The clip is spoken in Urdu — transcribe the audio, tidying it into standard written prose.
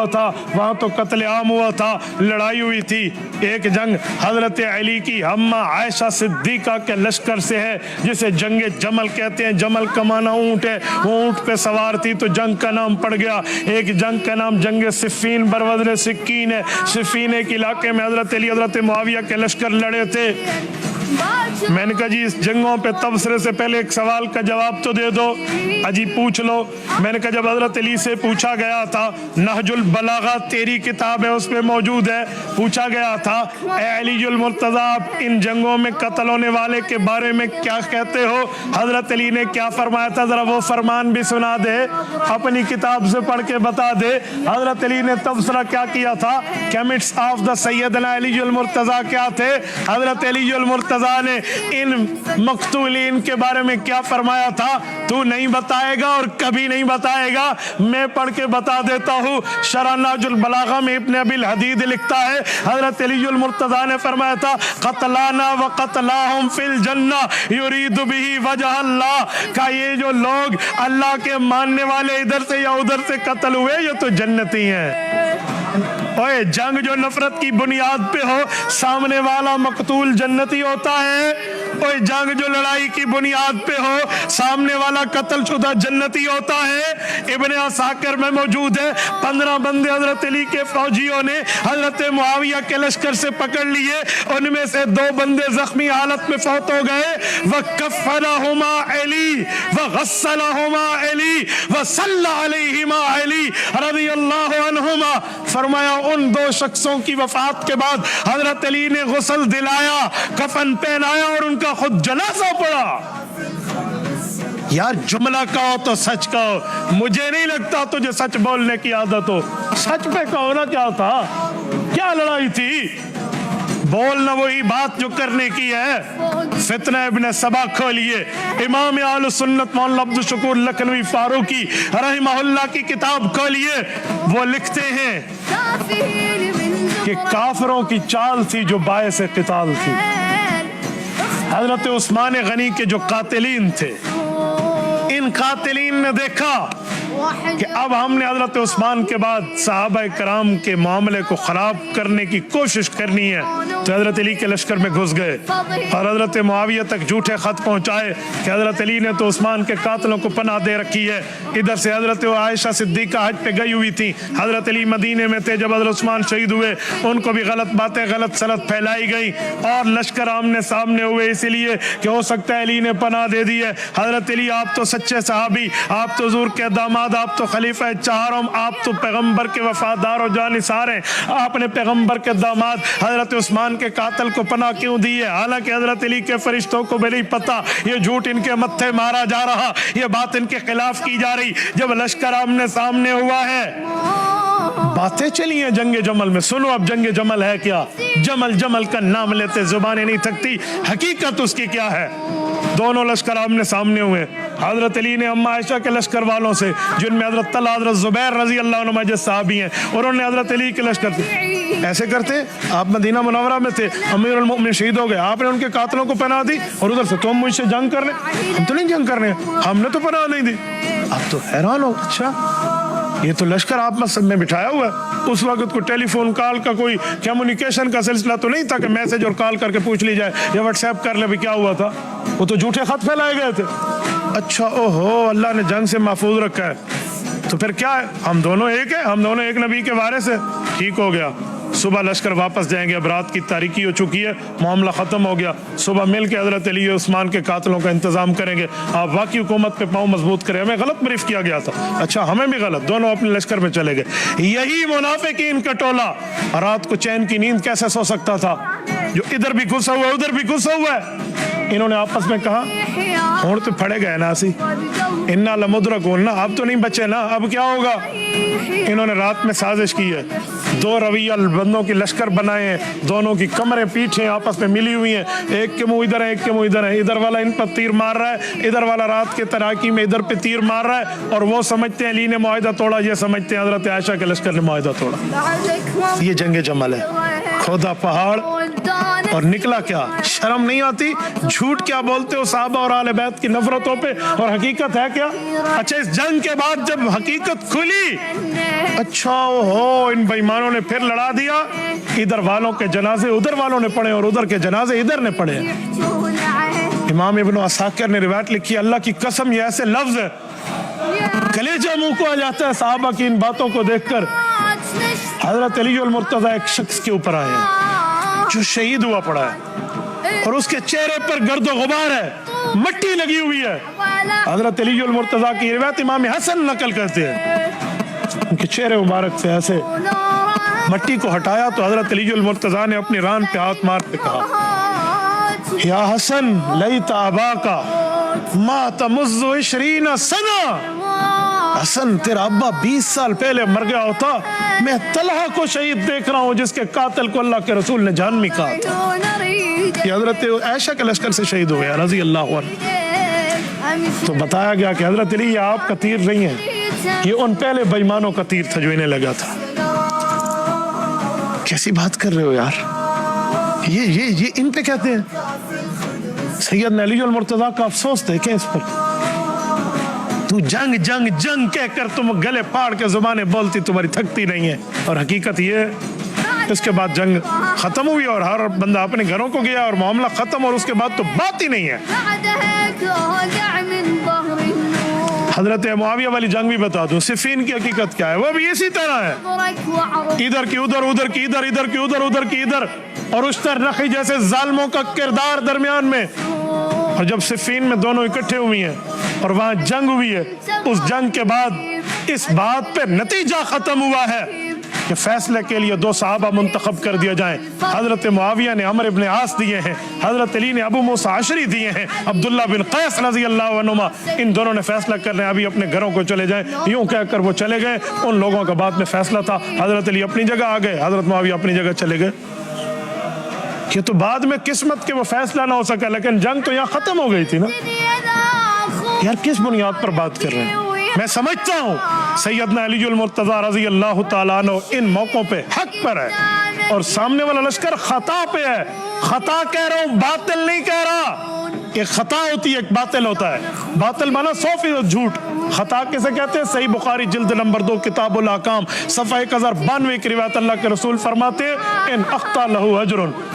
تھا وہاں تو قتل عام ہوا تھا، لڑائی ہوئی تھی۔ ایک جنگ حضرت علی کی ہمہ عائشہ صدیقہ کے لشکر سے ہے جسے جنگ جمل کہتے ہیں۔ جمل کا معنی اونٹ ہے، وہ اونٹ پہ سوار تھی تو جنگ کا نام پڑ گیا۔ ایک جنگ کا نام جنگ صفین بروزن سکین ہے۔ صفین ایک علاقے میں حضرت علی حضرت معاویہ کے لشکر لڑے تھے۔ میں نے کہا جی اس جنگوں پہ تبصرے سے پہلے ایک سوال کا جواب تو دے دو۔ اجی پوچھ لو۔ میں نے کہا جب حضرت علی سے پوچھا گیا تھا، نہج البلاغہ تیری کتاب ہے اس پہ موجود ہے، پوچھا گیا تھا اے علی المرتضیٰ آپ ان جنگوں میں قتل ہونے والے کے بارے میں کیا کہتے ہو؟ حضرت علی نے کیا فرمایا تھا؟ ذرا وہ فرمان بھی سنا دے، اپنی کتاب سے پڑھ کے بتا دے۔ حضرت علی نے تبصرہ کیا کیا تھا؟ کیمٹس آف دا سیدنا علی المرتضیٰ کیا تھے؟ حضرت علی المرتضیٰ نے ان مقتولین کے بارے میں کیا فرمایا تھا؟ تو نہیں بتائے گا اور کبھی نہیں بتائے گا، میں پڑھ کے بتا دیتا ہوں۔ شرح نہج البلاغہ میں ابن ابی الحدید لکھتا ہے حضرت علی المرتضیٰ نے فرمایا تھا قتلانا و قتلاہم فی الجنہ یرید بہ وجہ اللہ، کہ یہ جو لوگ اللہ کے ماننے والے ادھر سے یا ادھر سے قتل ہوئے یہ تو جنتی ہیں۔ اوے جنگ جو نفرت کی بنیاد پہ ہو سامنے والا مقتول جنتی ہوتا ہے، اوے جنگ جو لڑائی کی بنیاد پہ ہو سامنے والا قتل شدہ جنتی ہوتا ہے۔ ابن عساکر میں موجود ہے 15 بندے حضرت علی کے فوجیوں نے حضرت معاویہ کے لشکر سے پکڑ لیے، ان میں سے 2 بندے زخمی حالت میں فوت ہو گئے۔ وَكَفَّنَهُمَا علی وَغَسَّلَهُمَا علی وَصَلَّى عَلَيْهِمَا علی رضی اللہ عنہما۔ فرمایا ان 2 شخصوں کی وفات کے بعد حضرت علی نے غسل دلایا، کفن پہنایا اور ان کا خود جنازہ پڑھا۔ یار جملہ کہو تو سچ کہو، مجھے نہیں لگتا تجھے سچ بولنے کی عادت ہو، سچ پہ کہو نا کیا تھا، کیا لڑائی تھی؟ بولنا وہی بات جو کرنے کی ہے۔ فتنہ ابن سبا کھولیے، امام اہل سنت مولانا عبد الشکور لکھنوی فاروقی رحمہ اللہ کی کتاب کھولیے، وہ لکھتے ہیں کہ کافروں کی چال تھی جو باعث قتال تھی۔ حضرت عثمان غنی کے جو قاتلین تھے، ان قاتلین نے دیکھا کہ اب ہم نے حضرت عثمان کے بعد صحابہ کرام کے معاملے کو خراب کرنے کی کوشش کرنی ہے، تو حضرت علی کے لشکر میں گھس گئے اور حضرت معاویہ تک جھوٹے خط پہنچائے کہ حضرت علی نے تو عثمان کے قاتلوں کو پناہ دے رکھی ہے۔ ادھر سے حضرت عائشہ صدیقہ حج پہ گئی ہوئی تھی، حضرت علی مدینے میں تھے جب حضرت عثمان شہید ہوئے، ان کو بھی غلط باتیں غلط سلط پھیلائی گئی اور لشکر آمنے سامنے ہوئے، اسی لیے کہ ہو سکتا ہے علی نے پناہ دے دی ہے۔ حضرت علی آپ تو سچے صحابی، آپ تو حضور کے داماد، آپ تو خلیفہ چہارم، آپ تو پیغمبر کے وفادار و جانثار ہیں، آپ نے پیغمبر کے داماد حضرت عثمان کے قاتل کو پناہ کیوں دی ہے؟ حالانکہ حضرت علی کے فرشتوں کو بھی نہیں پتہ یہ جھوٹ ان کے متھے مارا جا رہا، یہ بات ان کے خلاف کی جا رہی۔ جب لشکر آمنے سامنے ہوا ہے، باتیں چلی ہیں جنگ جمل میں، سنو اب جنگ جمل ہے کیا۔ جمل جمل کا نام لیتے زبانیں نہیں تھکتی، حقیقت اس کی کیا ہے۔ دونوں لشکر آمنے سامنے ہوئے، حضرت علی نے اما عائشہ کے لشکر والوں سے جن میں حضرت طلحہ حضرت زبیر رضی اللہ عنہ جیسے صحابی ہیں، انہوں نے حضرت علی کے لشکر سے ایسے کرتے آپ مدینہ منورہ میں تھے، امیر المؤمنین شہید ہو گئے، آپ نے ان کے قاتلوں کو پناہ دی اور ادھر سے تم مجھ سے جنگ کرنے، ہم تو نہیں جنگ کرنے، ہم نے تو پناہ نہیں دی۔ اب تو حیران ہو، اچھا یہ تو لشکر آپ میں بٹھایا ہوا ہے۔ اس وقت کوئی ٹیلی فون کال کا کوئی کمیونیکیشن کا سلسلہ تو نہیں تھا کہ میسج اور کال کر کے پوچھ لی جائے یا واٹس ایپ کر لے بھی کیا ہوا تھا، وہ تو جھوٹے خط پھیلائے گئے تھے۔ اچھا اوہو اللہ نے جنگ سے محفوظ رکھا ہے، تو پھر کیا ہے، ہم دونوں ایک ہیں، ہم دونوں ایک نبی کے وارث ہیں، ٹھیک ہو گیا۔ صبح لشکر واپس جائیں گے، اب رات کی تاریکی ہو چکی ہے، معاملہ ختم ہو گیا، صبح مل کے حضرت علی عثمان کے قاتلوں کا انتظام کریں گے، آپ واقعی حکومت پہ پاؤں مضبوط کریں۔ ہمیں غلط بریف کیا گیا تھا، اچھا ہمیں بھی غلط، دونوں اپنے لشکر میں چلے گئے۔ یہی منافقین کا ٹولہ رات کو چین کی نیند کیسے سو سکتا تھا، جو ادھر بھی گھسا ہوا ہے ادھر بھی گھسا ہوا ہے۔ انہوں نے آپس میں کہا ہون تو پھڑے گئے نا سی انا لمدرکون نا، اب تو نہیں بچے نا، اب کیا ہوگا۔ انہوں نے رات میں سازش کی ہے، 2 رویہ بندوں کی لشکر بنائے ہیں، دونوں کی کمریں پیٹھیں آپس میں ملی ہوئی ہیں، ایک کے منہ ادھر ہے ایک کے منہ ادھر ہے، ادھر والا ان پر تیر مار رہا ہے، ادھر والا رات کے تراکی میں ادھر پہ تیر مار رہا ہے، اور وہ سمجھتے ہیں علی نے معاہدہ توڑا، یہ سمجھتے ہیں حضرت عائشہ کے لشکر نے معاہدہ توڑا۔ یہ جنگ جمل ہے، کھودا پہاڑ اور نکلا کیا؟ شرم نہیں آتی؟ جھوٹ کیا بولتے ہو صحابہ اور اہل بیت کی نفرتوں پہ، اور حقیقت ہے کیا؟ اچھا اس جنگ کے بعد جب حقیقت کھلی، اچھا ہو ان بے ایمانوں نے پھر لڑا دیا، ادھر والوں کے جنازے ادھر والوں نے پڑھے اور ادھر کے جنازے ادھر نے پڑھے۔ امام ابن عساکر نے روایت لکھی، اللہ کی قسم یہ ایسے لفظ ہے کلیجہ منہ کو آ جاتا ہے صحابہ کی ان باتوں کو دیکھ کر۔ حضرت علی المرتضیٰ ایک شخص کے اوپر آئے ہیں جو شہید ہوا پڑا ہے اور اس کے چہرے پر گرد و غبار ہے، مٹی لگی ہوئی ہے۔ حضرت علی المرتضیٰ کی روایت امام حسن نقل کرتے ہیں، ان کے چہرے مبارک سے ایسے مٹی کو ہٹایا تو حضرت علی المرتضیٰ نے اپنی ران پہ ہاتھ مار کے کہا، یا حسن لیت اباکا مات منذ 20 سنہ، حسن تیرا ابا 20 سال پہلے مر گیا ہوتا، میں طلحہ کو شہید دیکھ رہا ہوں جس کے قاتل کو اللہ کے رسول نے جہنمی کہا تھا۔ یہ حضرت عائشہ کے لشکر سے شہید ہو گیا رضی اللہ عنہ۔ تو بتایا گیا کہ حضرت علی یہ آپ کا تیر نہیں ہے، یہ ان پہلے بے ایمانوں کا تیر تھا جو انہیں لگا تھا۔ کیسی بات کر رہے ہو یار، یہ ان پہ کہتے ہیں۔ سیدنا علی المرتضیٰ کا افسوس دیکھیں اس پر، تو جنگ جنگ جنگ کہہ کر تم گلے پھاڑ کے زبانیں بولتی، تمہاری تھکتی نہیں ہے، اور حقیقت یہ ہے اس کے بعد جنگ ختم ہوئی اور ہر بندہ اپنے گھروں کو گیا اور معاملہ ختم، اور اس کے بعد تو بات ہی نہیں ہے۔ حضرت معاویہ والی جنگ بھی بتا دوں، صفین کی حقیقت کیا ہے، وہ بھی اسی طرح ہے، ادھر کی ادھر، ادھر کی ادھر، ادھر کی ادھر، ادھر کی ادھر، اور اشتر نخی جیسے ظالموں کا کردار درمیان میں۔ اور جب صفین میں دونوں اکٹھے ہوئی ہیں اور وہاں جنگ ہوئی ہے، اس جنگ کے بعد اس بات پہ نتیجہ ختم ہوا ہے کہ فیصلے کے لیے 2 صحابہ منتخب کر دیا جائیں۔ حضرت معاویہ نے عمرو ابن عاص دیے ہیں، حضرت علی نے ابو موسیٰ عشری دیے ہیں، عبداللہ بن قیس رضی اللہ عنہما، ان دونوں نے فیصلہ کر رہے ہیں ابھی اپنے گھروں کو چلے جائیں، یوں کہہ کر وہ چلے گئے۔ ان لوگوں کا بعد میں فیصلہ تھا، حضرت علی اپنی جگہ آ گئے، حضرت معاویہ اپنی جگہ چلے گئے۔ یہ تو بعد میں قسمت کے وہ فیصلہ نہ ہو سکا، لیکن جنگ تو یہاں ختم ہو گئی تھی نا۔ یار کس بنیاد پر بات کر رہے ہیں؟ میں سمجھتا ہوں سیدنا علی المرتضیٰ رضی اللہ تعالیٰ عنہ ان موقعوں پہ حق پر ہے، اور سامنے والا لشکر خطا پہ ہے۔ خطا کہہ رہا ہوں، باطل نہیں کہہ رہا۔ ایک خطا ہوتی ہے، ایک باطل ہوتا ہے۔ باطل مانا 100% جھوٹ، خطا کسے کہتے ہیں؟ صحیح بخاری جلد نمبر 2 کتاب الاحکام صفحہ 1092 کی روایت، اللہ کے رسول فرماتے ہیں ان اخطا لہو اجر،